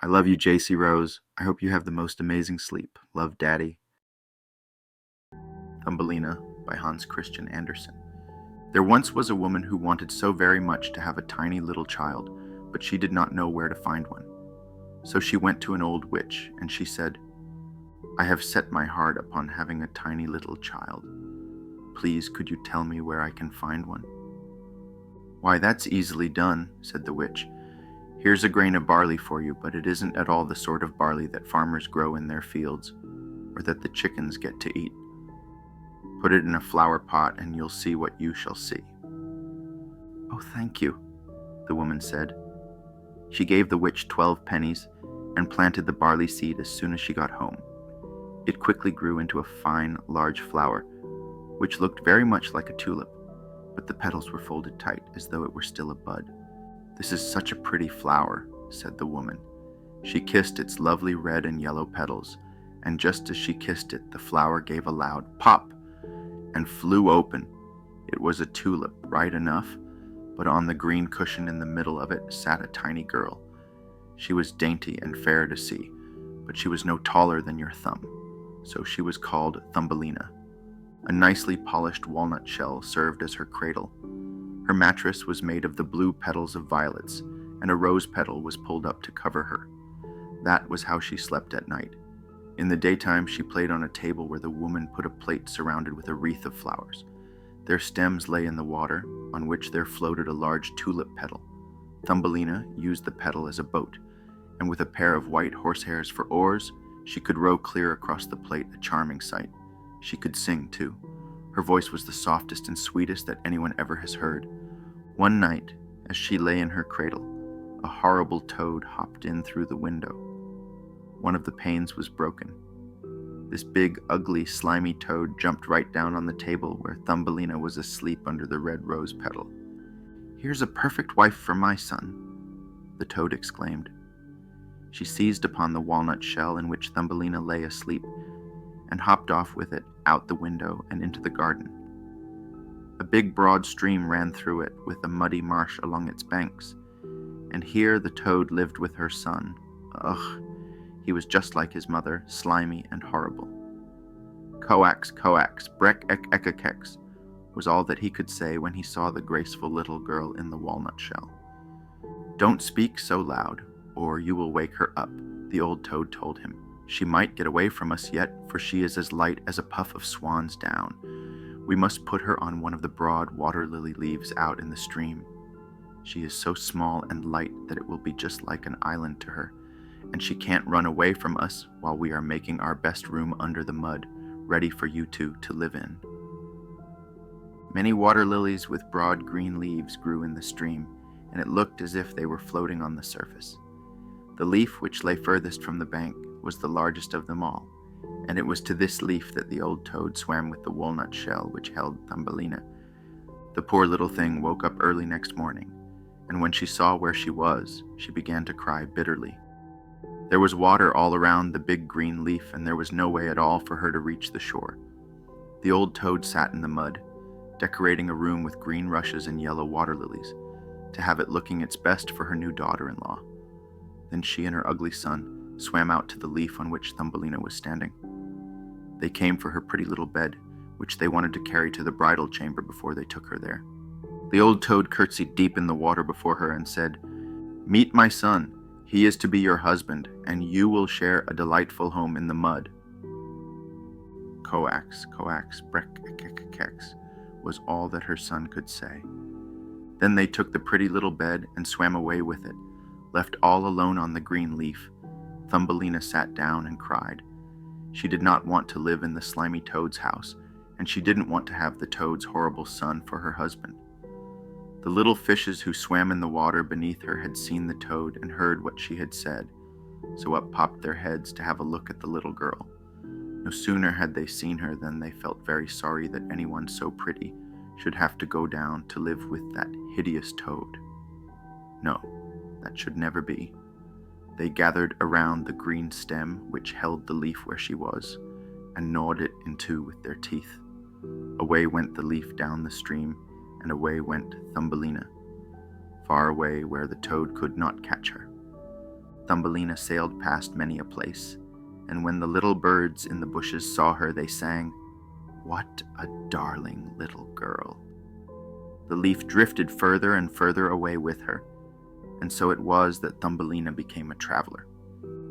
I love you, Jaycey Rose. I hope you have the most amazing sleep. Love, Daddy. Thumbelina by Hans Christian Andersen. There once was a woman who wanted so very much to have a tiny little child, but she did not know where to find one. So she went to an old witch, and she said, "I have set my heart upon having a tiny little child. Please, could you tell me where I can find one?" "Why, that's easily done," said the witch. "Here's a grain of barley for you, but it isn't at all the sort of barley that farmers grow in their fields, or that the chickens get to eat. Put it in a flower pot, and you'll see what you shall see." "Oh, thank you," the woman said. She gave the witch 12 pennies and planted the barley seed as soon as she got home. It quickly grew into a fine, large flower, which looked very much like a tulip, but the petals were folded tight as though it were still a bud. "This is such a pretty flower," said the woman. She kissed its lovely red and yellow petals, and just as she kissed it, the flower gave a loud pop and flew open. It was a tulip, right enough, but on the green cushion in the middle of it sat a tiny girl. She was dainty and fair to see, but she was no taller than your thumb, so she was called Thumbelina. A nicely polished walnut shell served as her cradle. Her mattress was made of the blue petals of violets, and a rose petal was pulled up to cover her. That was how she slept at night. In the daytime, she played on a table where the woman put a plate surrounded with a wreath of flowers. Their stems lay in the water, on which there floated a large tulip petal. Thumbelina used the petal as a boat, and with a pair of white horsehairs for oars, she could row clear across the plate, a charming sight. She could sing, too. Her voice was the softest and sweetest that anyone ever has heard. One night, as she lay in her cradle, a horrible toad hopped in through the window. One of the panes was broken. This big, ugly, slimy toad jumped right down on the table where Thumbelina was asleep under the red rose petal. "Here's a perfect wife for my son," the toad exclaimed. She seized upon the walnut shell in which Thumbelina lay asleep and hopped off with it out the window and into the garden. A big broad stream ran through it with a muddy marsh along its banks, and here the toad lived with her son. Ugh! He was just like his mother, slimy and horrible. "Coax, coax, brek ek ekakex," was all that he could say when he saw the graceful little girl in the walnut shell. "Don't speak so loud, or you will wake her up," the old toad told him. "She might get away from us yet, for she is as light as a puff of swan's down. We must put her on one of the broad water lily leaves out in the stream. She is so small and light that it will be just like an island to her, and she can't run away from us while we are making our best room under the mud, ready for you two to live in." Many water lilies with broad green leaves grew in the stream, and it looked as if they were floating on the surface. The leaf which lay furthest from the bank was the largest of them all, and it was to this leaf that the old toad swam with the walnut shell which held Thumbelina. The poor little thing woke up early next morning, and when she saw where she was, she began to cry bitterly. There was water all around the big green leaf, and there was no way at all for her to reach the shore. The old toad sat in the mud, decorating a room with green rushes and yellow water lilies, to have it looking its best for her new daughter-in-law. Then she and her ugly son swam out to the leaf on which Thumbelina was standing. They came for her pretty little bed, which they wanted to carry to the bridal chamber before they took her there. The old toad curtsied deep in the water before her and said, "Meet my son. He is to be your husband, and you will share a delightful home in the mud." "Coax, coax, brek ekekeks," was all that her son could say. Then they took the pretty little bed and swam away with it. Left all alone on the green leaf, Thumbelina sat down and cried. She did not want to live in the slimy toad's house, and she didn't want to have the toad's horrible son for her husband. The little fishes who swam in the water beneath her had seen the toad and heard what she had said, so up popped their heads to have a look at the little girl. No sooner had they seen her than they felt very sorry that anyone so pretty should have to go down to live with that hideous toad. No, that should never be. They gathered around the green stem which held the leaf where she was, and gnawed it in two with their teeth. Away went the leaf down the stream, and away went Thumbelina, far away where the toad could not catch her. Thumbelina sailed past many a place, and when the little birds in the bushes saw her, they sang, "What a darling little girl." The leaf drifted further and further away with her, and so it was that Thumbelina became a traveler.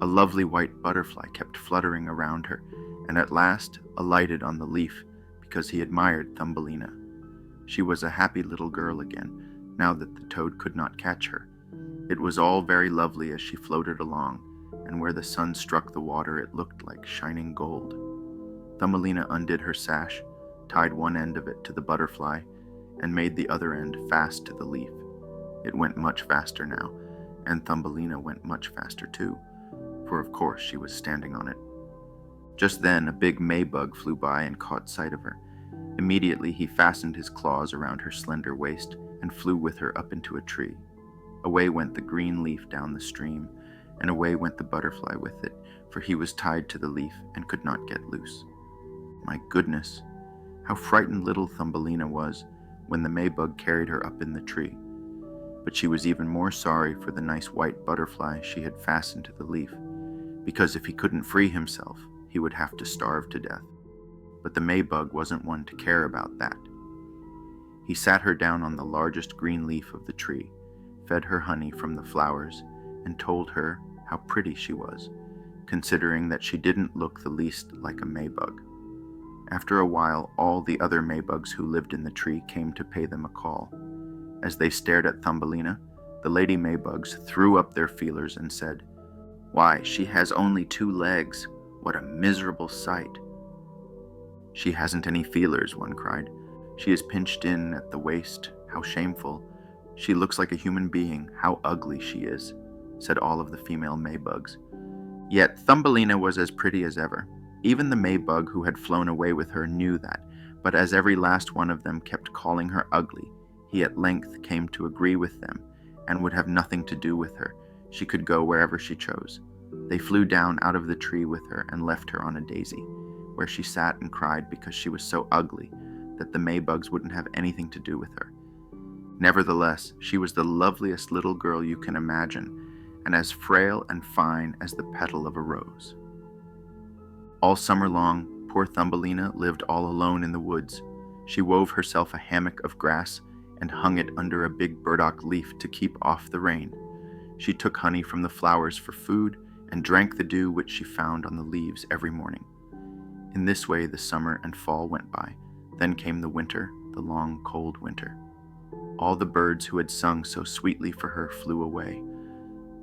A lovely white butterfly kept fluttering around her, and at last alighted on the leaf because he admired Thumbelina. She was a happy little girl again, now that the toad could not catch her. It was all very lovely as she floated along, and where the sun struck the water it looked like shining gold. Thumbelina undid her sash, tied one end of it to the butterfly, and made the other end fast to the leaf. It went much faster now, and Thumbelina went much faster too, for of course she was standing on it. Just then a big Maybug flew by and caught sight of her. Immediately he fastened his claws around her slender waist and flew with her up into a tree. Away went the green leaf down the stream, and away went the butterfly with it, for he was tied to the leaf and could not get loose. My goodness, how frightened little Thumbelina was when the Maybug carried her up in the tree. But she was even more sorry for the nice white butterfly she had fastened to the leaf, because if he couldn't free himself, he would have to starve to death. But the Maybug wasn't one to care about that. He sat her down on the largest green leaf of the tree, fed her honey from the flowers, and told her how pretty she was, considering that she didn't look the least like a Maybug. After a while, all the other Maybugs who lived in the tree came to pay them a call. As they stared at Thumbelina, the lady Maybugs threw up their feelers and said, "Why, she has only 2 legs. What a miserable sight." "She hasn't any feelers," one cried. "She is pinched in at the waist. How shameful. She looks like a human being. How ugly she is," said all of the female Maybugs. Yet Thumbelina was as pretty as ever. Even the Maybug who had flown away with her knew that, but as every last one of them kept calling her ugly, he at length came to agree with them and would have nothing to do with her. She could go wherever she chose. They flew down out of the tree with her and left her on a daisy, where she sat and cried because she was so ugly that the Maybugs wouldn't have anything to do with her. Nevertheless, she was the loveliest little girl you can imagine, and as frail and fine as the petal of a rose. All summer long, poor Thumbelina lived all alone in the woods. She wove herself a hammock of grass and hung it under a big burdock leaf to keep off the rain. She took honey from the flowers for food and drank the dew which she found on the leaves every morning. In this way the summer and fall went by. Then came the winter, the long, cold winter. All the birds who had sung so sweetly for her flew away.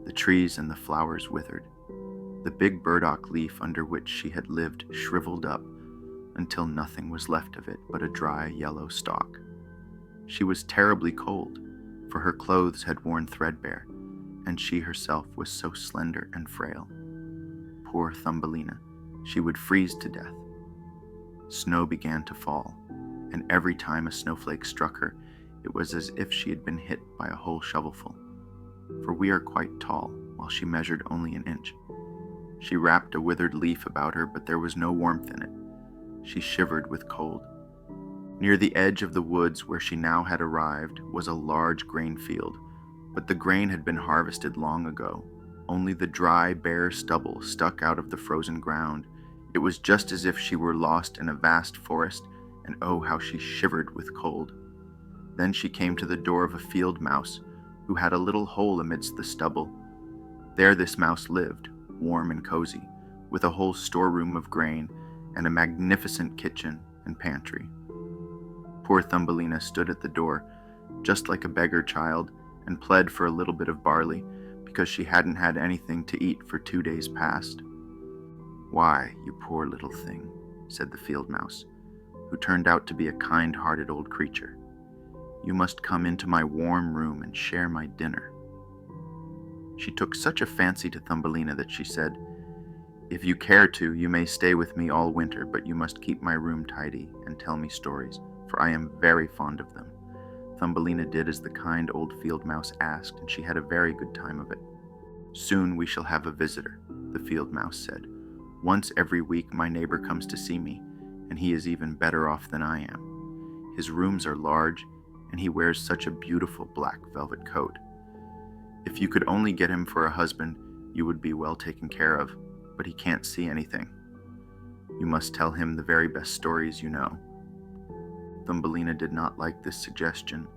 The trees and the flowers withered. The big burdock leaf under which she had lived shriveled up until nothing was left of it but a dry yellow stalk. She was terribly cold, for her clothes had worn threadbare, and she herself was so slender and frail. Poor Thumbelina, she would freeze to death. Snow began to fall, and every time a snowflake struck her, it was as if she had been hit by a whole shovelful, for we are quite tall, while she measured only an inch. She wrapped a withered leaf about her, but there was no warmth in it. She shivered with cold. Near the edge of the woods where she now had arrived was a large grain field, but the grain had been harvested long ago. Only the dry, bare stubble stuck out of the frozen ground. It was just as if she were lost in a vast forest, and oh, how she shivered with cold. Then she came to the door of a field mouse, who had a little hole amidst the stubble. There this mouse lived, warm and cozy, with a whole storeroom of grain and a magnificent kitchen and pantry. Poor Thumbelina stood at the door, just like a beggar child, and pled for a little bit of barley, because she hadn't had anything to eat for 2 days past. "Why, you poor little thing," said the field mouse, who turned out to be a kind-hearted old creature. "You must come into my warm room and share my dinner." She took such a fancy to Thumbelina that she said, "If you care to, you may stay with me all winter, but you must keep my room tidy and tell me stories, for I am very fond of them." Thumbelina did as the kind old field mouse asked, and she had a very good time of it. "Soon we shall have a visitor," the field mouse said. "Once every week my neighbor comes to see me, and he is even better off than I am. His rooms are large, and he wears such a beautiful black velvet coat. If you could only get him for a husband, You would be well taken care of, but he can't see anything. You must tell him the very best stories you know." Thumbelina did not like this suggestion.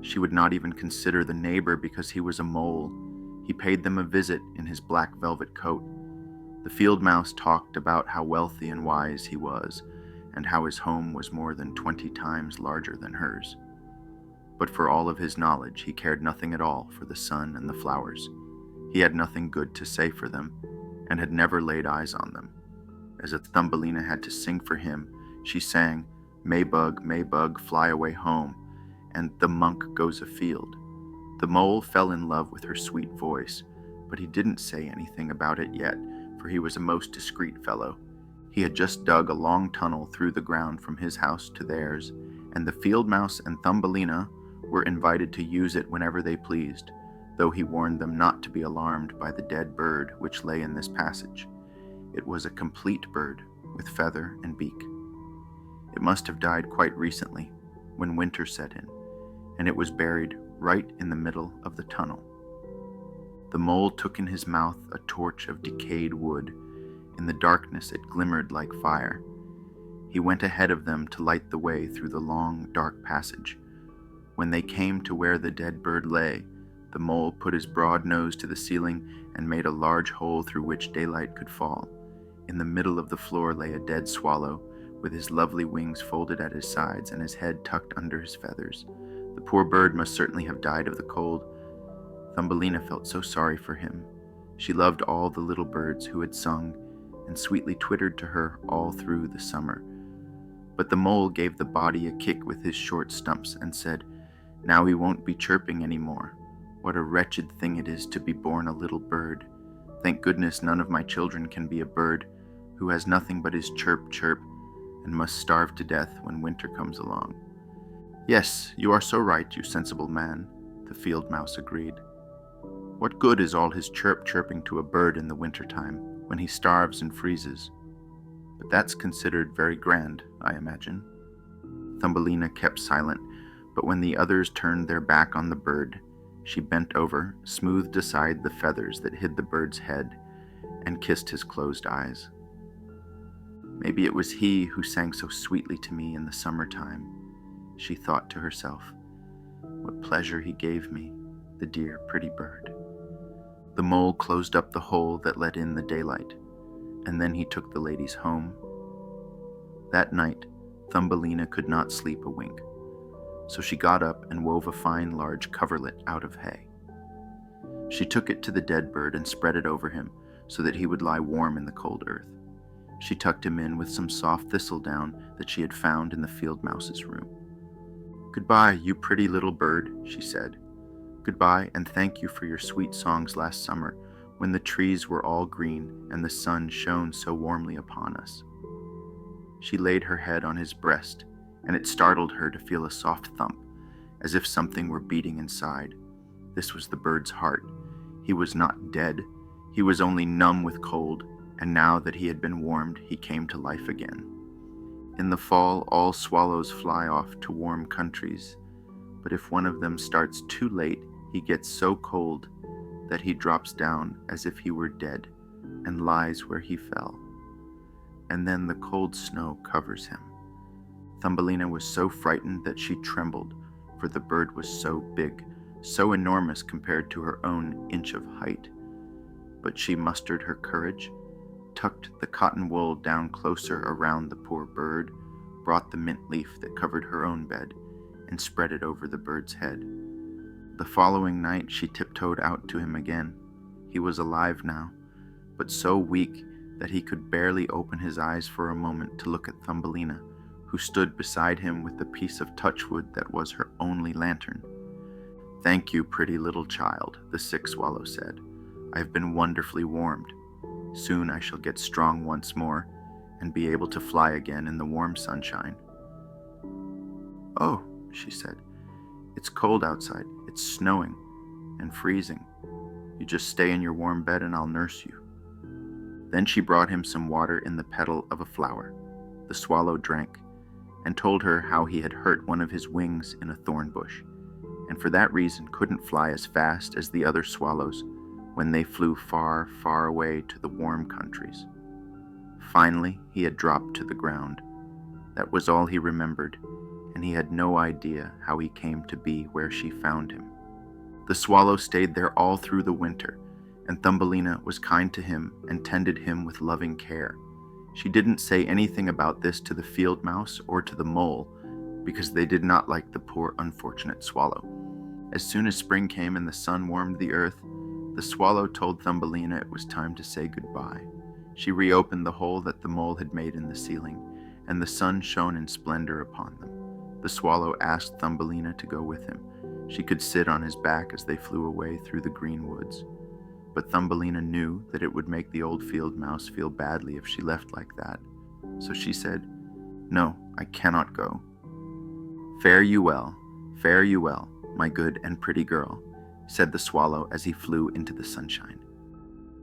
She would not even consider the neighbor because he was a mole. He paid them a visit in his black velvet coat. The field mouse talked about how wealthy and wise he was, and how his home was more than 20 times larger than hers. But for all of his knowledge, he cared nothing at all for the sun and the flowers. He had nothing good to say for them, and had never laid eyes on them. As if Thumbelina had to sing for him, she sang, Maybug, fly away home," and "The monk goes afield." The mole fell in love with her sweet voice, but he didn't say anything about it yet, for he was a most discreet fellow. He had just dug a long tunnel through the ground from his house to theirs, and the field mouse and Thumbelina were invited to use it whenever they pleased, though he warned them not to be alarmed by the dead bird which lay in this passage. It was a complete bird, with feather and beak. It must have died quite recently, when winter set in, and it was buried right in the middle of the tunnel. The mole took in his mouth a torch of decayed wood. In the darkness it glimmered like fire. He went ahead of them to light the way through the long, dark passage. When they came to where the dead bird lay, the mole put his broad nose to the ceiling and made a large hole through which daylight could fall. In the middle of the floor lay a dead swallow, with his lovely wings folded at his sides and his head tucked under his feathers. The poor bird must certainly have died of the cold. Thumbelina felt so sorry for him. She loved all the little birds who had sung and sweetly twittered to her all through the summer. But the mole gave the body a kick with his short stumps and said, "Now he won't be chirping any more. What a wretched thing it is to be born a little bird. Thank goodness none of my children can be a bird who has nothing but his chirp chirp and must starve to death when winter comes along." "Yes, you are so right, you sensible man," the field mouse agreed. "What good is all his chirping to a bird in the winter time, when he starves and freezes? But that's considered very grand, I imagine." Thumbelina kept silent, but when the others turned their back on the bird, she bent over, smoothed aside the feathers that hid the bird's head, and kissed his closed eyes. "Maybe it was he who sang so sweetly to me in the summertime," she thought to herself. "What pleasure he gave me, the dear, pretty bird." The mole closed up the hole that let in the daylight, and then he took the ladies home. That night, Thumbelina could not sleep a wink, so she got up and wove a fine large coverlet out of hay. She took it to the dead bird and spread it over him so that he would lie warm in the cold earth. She tucked him in with some soft thistledown that she had found in the field mouse's room. "Goodbye, you pretty little bird," she said. "Goodbye, and thank you for your sweet songs last summer, when the trees were all green and the sun shone so warmly upon us." She laid her head on his breast, and it startled her to feel a soft thump, as if something were beating inside. This was the bird's heart. He was not dead. He was only numb with cold, and now that he had been warmed, he came to life again. In the fall, all swallows fly off to warm countries, but if one of them starts too late, he gets so cold that he drops down as if he were dead and lies where he fell. And then the cold snow covers him. Thumbelina was so frightened that she trembled, for the bird was so big, so enormous compared to her own inch of height. But she mustered her courage, tucked the cotton wool down closer around the poor bird, brought the mint leaf that covered her own bed, and spread it over the bird's head. The following night she tiptoed out to him again. He was alive now, but so weak that he could barely open his eyes for a moment to look at Thumbelina, who stood beside him with the piece of touchwood that was her only lantern. "Thank you, pretty little child," the sick swallow said. "I have been wonderfully warmed. Soon I shall get strong once more, and be able to fly again in the warm sunshine." "Oh," she said, "it's cold outside. It's snowing and freezing. You just stay in your warm bed and I'll nurse you." Then she brought him some water in the petal of a flower. The swallow drank, and told her how he had hurt one of his wings in a thorn bush, and for that reason couldn't fly as fast as the other swallows, when they flew far, far away to the warm countries. Finally, he had dropped to the ground. That was all he remembered, and he had no idea how he came to be where she found him. The swallow stayed there all through the winter, and Thumbelina was kind to him and tended him with loving care. She didn't say anything about this to the field mouse or to the mole, because they did not like the poor unfortunate swallow. As soon as spring came and the sun warmed the earth, the swallow told Thumbelina it was time to say goodbye. She reopened the hole that the mole had made in the ceiling, and the sun shone in splendor upon them. The swallow asked Thumbelina to go with him. She could sit on his back as they flew away through the green woods. But Thumbelina knew that it would make the old field mouse feel badly if she left like that. So she said, "No, I cannot go." Fare you well, my good and pretty girl," said the swallow as he flew into the sunshine.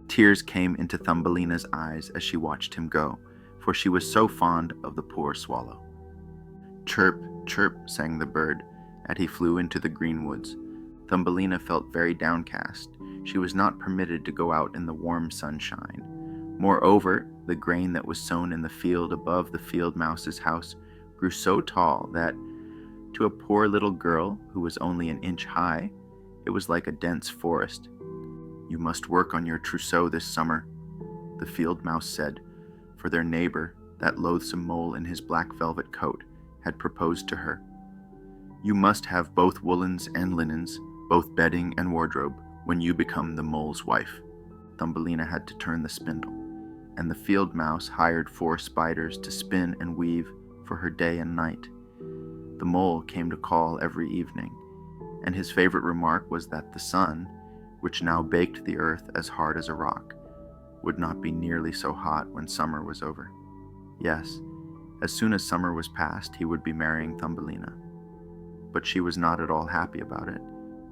Tears came into Thumbelina's eyes as she watched him go, for she was so fond of the poor swallow. Chirp, chirp, sang the bird, as he flew into the green woods. Thumbelina felt very downcast. She was not permitted to go out in the warm sunshine. Moreover, the grain that was sown in the field above the field mouse's house grew so tall that, to a poor little girl who was only an inch high, it was like a dense forest. "You must work on your trousseau this summer," the field mouse said, for their neighbor, that loathsome mole in his black velvet coat, had proposed to her. "You must have both woolens and linens, both bedding and wardrobe, when you become the mole's wife." Thumbelina had to turn the spindle, and the field mouse hired 4 spiders to spin and weave for her day and night. The mole came to call every evening, and his favorite remark was that the sun, which now baked the earth as hard as a rock, would not be nearly so hot when summer was over. Yes, as soon as summer was past, he would be marrying Thumbelina. But she was not at all happy about it,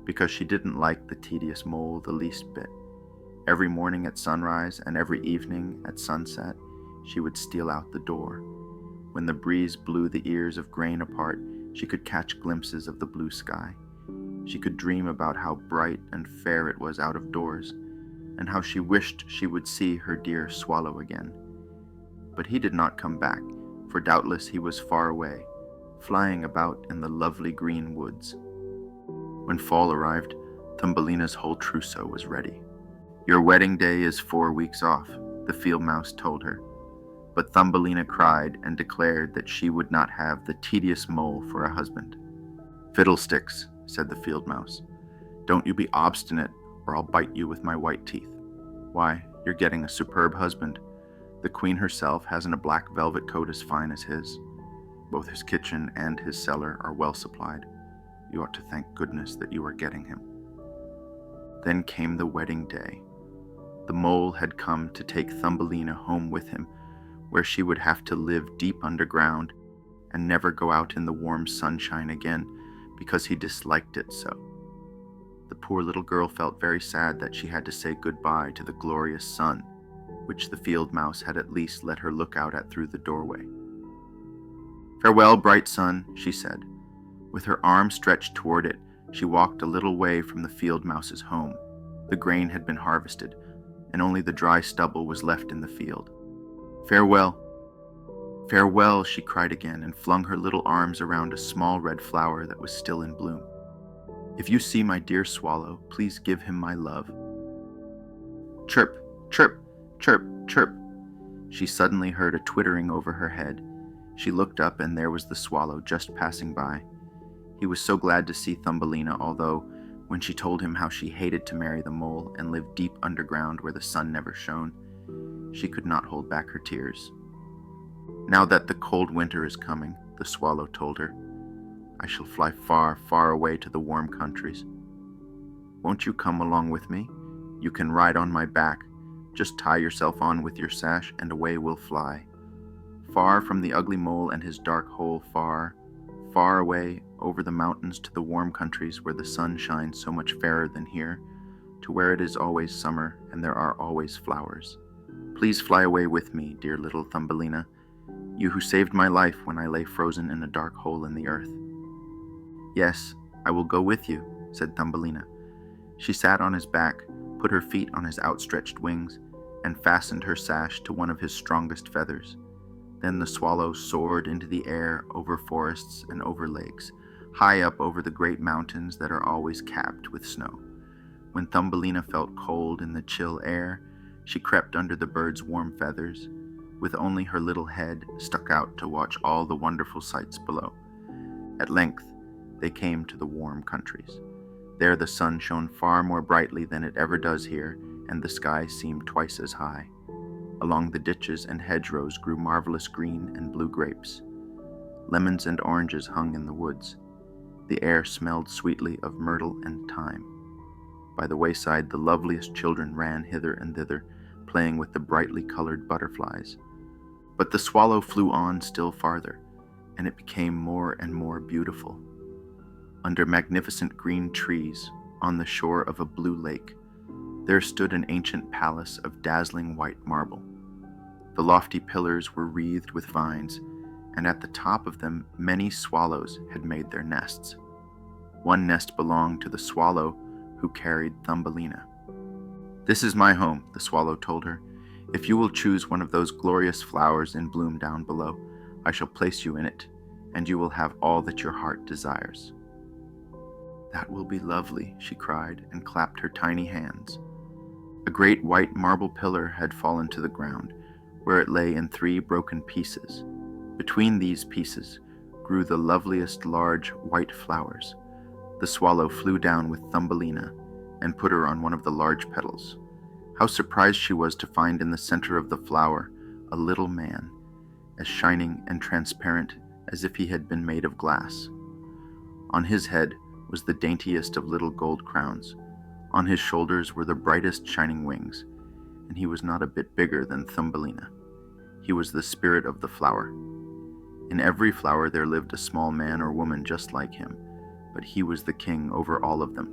because she didn't like the tedious mole the least bit. Every morning at sunrise and every evening at sunset, she would steal out the door. When the breeze blew the ears of grain apart, she could catch glimpses of the blue sky. She could dream about how bright and fair it was out of doors, and how she wished she would see her dear swallow again. But he did not come back, for doubtless he was far away, flying about in the lovely green woods. When fall arrived, Thumbelina's whole trousseau was ready. "Your wedding day is 4 weeks off," the field mouse told her. But Thumbelina cried and declared that she would not have the tedious mole for a husband. "Fiddlesticks," said the field mouse. "Don't you be obstinate, or I'll bite you with my white teeth. Why, you're getting a superb husband. The queen herself hasn't a black velvet coat as fine as his. Both his kitchen and his cellar are well supplied. You ought to thank goodness that you are getting him." Then came the wedding day. The mole had come to take Thumbelina home with him, where she would have to live deep underground and never go out in the warm sunshine again, because he disliked it so. The poor little girl felt very sad that she had to say goodbye to the glorious sun, which the field mouse had at least let her look out at through the doorway. "Farewell, bright sun," she said. With her arm stretched toward it, she walked a little way from the field mouse's home. The grain had been harvested, and only the dry stubble was left in the field. "Farewell, farewell," she cried again, and flung her little arms around a small red flower that was still in bloom. "If you see my dear swallow, please give him my love." Chirp, chirp, chirp, chirp. She suddenly heard a twittering over her head. She looked up, and there was the swallow just passing by. He was so glad to see Thumbelina, although, when she told him how she hated to marry the mole and live deep underground where the sun never shone, she could not hold back her tears. "Now that the cold winter is coming," the swallow told her, "I shall fly far, far away to the warm countries. Won't you come along with me? You can ride on my back. Just tie yourself on with your sash, and away we'll fly. Far from the ugly mole and his dark hole, far, far away over the mountains to the warm countries where the sun shines so much fairer than here, to where it is always summer and there are always flowers. Please fly away with me, dear little Thumbelina, you who saved my life when I lay frozen in a dark hole in the earth." "Yes, I will go with you," said Thumbelina. She sat on his back, put her feet on his outstretched wings, and fastened her sash to one of his strongest feathers. Then the swallow soared into the air over forests and over lakes, high up over the great mountains that are always capped with snow. When Thumbelina felt cold in the chill air, she crept under the bird's warm feathers, with only her little head stuck out to watch all the wonderful sights below. At length, they came to the warm countries. There the sun shone far more brightly than it ever does here, and the sky seemed twice as high. Along the ditches and hedgerows grew marvelous green and blue grapes. Lemons and oranges hung in the woods. The air smelled sweetly of myrtle and thyme. By the wayside the loveliest children ran hither and thither, playing with the brightly colored butterflies. But the swallow flew on still farther, and it became more and more beautiful. Under magnificent green trees, on the shore of a blue lake, there stood an ancient palace of dazzling white marble. The lofty pillars were wreathed with vines, and at the top of them many swallows had made their nests. One nest belonged to the swallow who carried Thumbelina. "This is my home," the swallow told her. "If you will choose one of those glorious flowers in bloom down below, I shall place you in it, and you will have all that your heart desires." "That will be lovely," she cried, and clapped her tiny hands. A great white marble pillar had fallen to the ground, where it lay in 3 broken pieces. Between these pieces grew the loveliest large white flowers. The swallow flew down with Thumbelina and put her on one of the large petals. How surprised she was to find in the center of the flower a little man, as shining and transparent as if he had been made of glass. On his head was the daintiest of little gold crowns. On his shoulders were the brightest shining wings, and he was not a bit bigger than Thumbelina. He was the spirit of the flower. In every flower there lived a small man or woman just like him, but he was the king over all of them.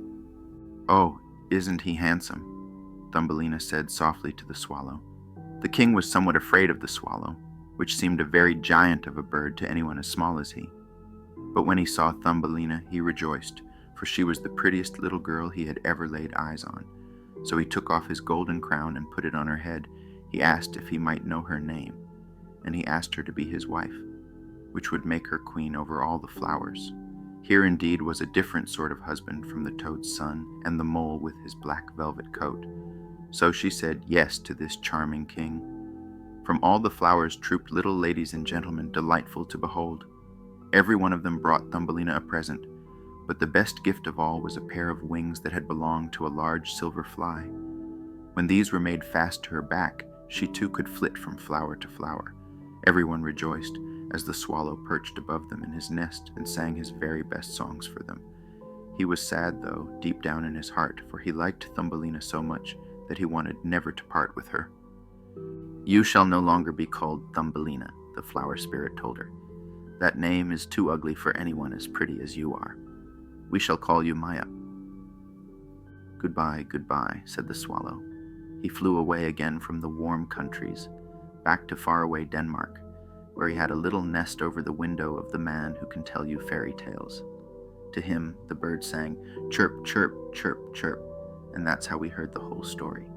"Oh, isn't he handsome?" Thumbelina said softly to the swallow. The king was somewhat afraid of the swallow, which seemed a very giant of a bird to anyone as small as he. But when he saw Thumbelina, he rejoiced, for she was the prettiest little girl he had ever laid eyes on. So he took off his golden crown and put it on her head. He asked if he might know her name, and he asked her to be his wife, which would make her queen over all the flowers. Here indeed was a different sort of husband from the toad's son and the mole with his black velvet coat. So she said yes to this charming king. From all the flowers trooped little ladies and gentlemen delightful to behold. Every one of them brought Thumbelina a present, but the best gift of all was a pair of wings that had belonged to a large silver fly. When these were made fast to her back, she too could flit from flower to flower. Everyone rejoiced as the swallow perched above them in his nest and sang his very best songs for them. He was sad, though, deep down in his heart, for he liked Thumbelina so much that he wanted never to part with her. "You shall no longer be called Thumbelina," the flower spirit told her. "That name is too ugly for anyone as pretty as you are. We shall call you Maya." "Goodbye, goodbye," said the swallow. He flew away again from the warm countries, back to faraway Denmark, where he had a little nest over the window of the man who can tell you fairy tales. To him, the bird sang, "Chirp, chirp, chirp, chirp," and that's how we heard the whole story.